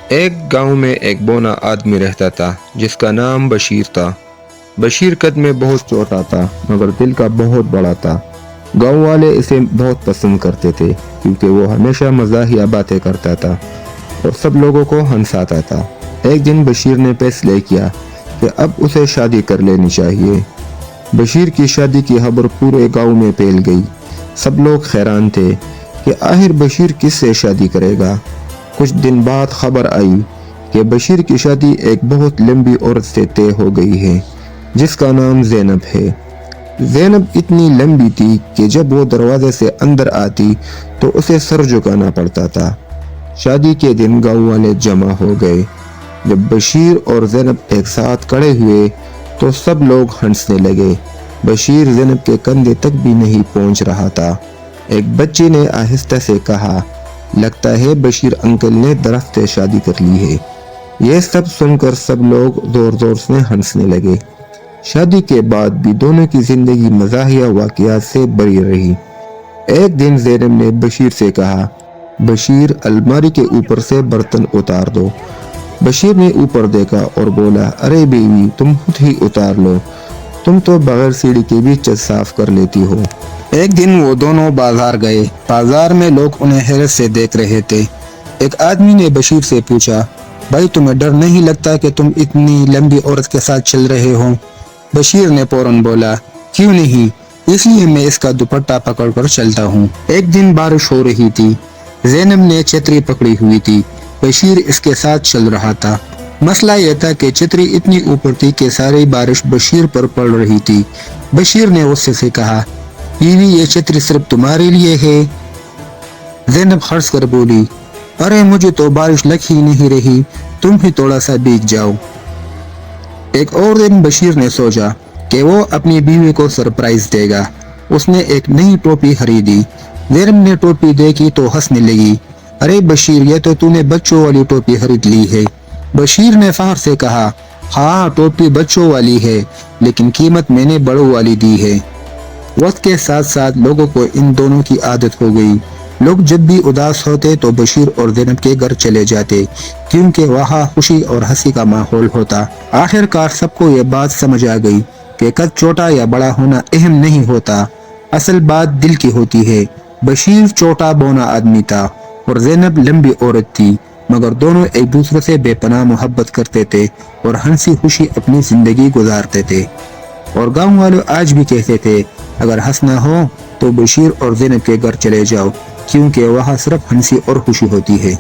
ایک گاؤں میں ایک بونا آدمی رہتا تھا جس کا نام بشیر تھا۔ بشیر قد میں بہت چھوٹا تھا مگر دل کا بہت بڑا تھا۔ گاؤں والے اسے بہت پسند کرتے تھے کیونکہ وہ ہمیشہ مزاحیہ باتیں کرتا تھا اور سب لوگوں کو ہنساتا تھا۔ ایک دن بشیر نے فیصلہ کیا کہ اب اسے شادی کر لینی چاہیے۔ بشیر کی شادی کی خبر پورے گاؤں میں پھیل گئی۔ سب لوگ حیران تھے کہ آخر بشیر کس سے شادی کرے گا۔ کچھ دن بعد خبر آئی کہ بشیر کی شادی ایک بہت لمبی عورت سے طے ہو گئی ہے جس کا نام زینب ہے۔ زینب اتنی لمبی تھی کہ جب وہ دروازے سے اندر آتی تو اسے سر جھکانا پڑتا تھا۔ شادی کے دن گاؤں والے جمع ہو گئے۔ جب بشیر اور زینب ایک ساتھ کھڑے ہوئے تو سب لوگ ہنسنے لگے۔ بشیر زینب کے کندھے تک بھی نہیں پہنچ رہا تھا۔ ایک بچی نے آہستہ سے کہا، لگتا ہے بشیر انکل نے درخت سے شادی کر لی ہے۔ یہ سب سن کر سب لوگ زور زور سے ہنسنے لگے۔ شادی کے بعد بھی دونوں کی زندگی مزاحیہ واقعات سے بھری رہی۔ ایک دن زینب نے بشیر سے کہا، بشیر الماری کے اوپر سے برتن اتار دو۔ بشیر نے اوپر دیکھا اور بولا، ارے بیوی تم خود ہی اتار لو، تم تو بغیر سیڑھی کے بھی چھت صاف کر لیتی ہو۔ ایک دن وہ دونوں بازار گئے۔ بازار میں لوگ انہیں حیرت سے دیکھ رہے تھے۔ ایک آدمی نے بشیر سے پوچھا، بھائی تمہیں ڈر نہیں لگتا کہ تم اتنی لمبی عورت کے ساتھ چل رہے ہو؟ بشیر نے فوراً بولا، کیوں نہیں، اس لیے میں اس کا دوپٹہ پکڑ کر چلتا ہوں۔ ایک دن بارش ہو رہی تھی۔ زینب نے چھتری پکڑی ہوئی تھی۔ بشیر اس کے ساتھ چل رہا تھا۔ مسئلہ یہ تھا کہ چھتری اتنی اوپر تھی کہ ساری بارش بشیر پر پڑ رہی تھی۔ بشیر نے غصے سے کہا، بیوی یہ چھتری صرف تمہارے لیے ہے؟ زینب ہنس کر بولی، ارے مجھے تو بارش لگ ہی نہیں رہی، تم ہی تھوڑا سا بھیگ جاؤ۔ ایک اور دن بشیر نے سوچا کہ وہ اپنی بیوی کو سرپرائز دے گا۔ اس نے ایک نئی ٹوپی خریدی۔ زینب نے ٹوپی دیکھی تو ہنسنے لگی، ارے بشیر یہ تو نے بچوں والی ٹوپی خرید لی ہے۔ بشیر نے فخر سے کہا، ہاں ٹوپی بچوں والی ہے لیکن قیمت میں نے بڑوں والی دی ہے۔ وقت کے ساتھ ساتھ لوگوں کو ان دونوں کی عادت ہو گئی۔ لوگ جب بھی اداس ہوتے تو بشیر اور زینب کے گھر چلے جاتے کیونکہ وہاں خوشی اور ہنسی کا ماحول ہوتا۔ آخر کار سب کو یہ بات سمجھ آ گئی کہ قد چھوٹا یا بڑا ہونا اہم نہیں ہوتا، اصل بات دل کی ہوتی ہے۔ بشیر چھوٹا بونا آدمی تھا اور زینب لمبی عورت تھی، مگر دونوں ایک دوسرے سے بے پناہ محبت کرتے تھے اور ہنسی خوشی اپنی زندگی گزارتے تھے۔ اور گاؤں والے آج بھی کہتے تھے، اگر ہنسنا ہو تو بشیر اور زینب کے گھر چلے جاؤ کیونکہ وہاں صرف ہنسی اور خوشی ہوتی ہے۔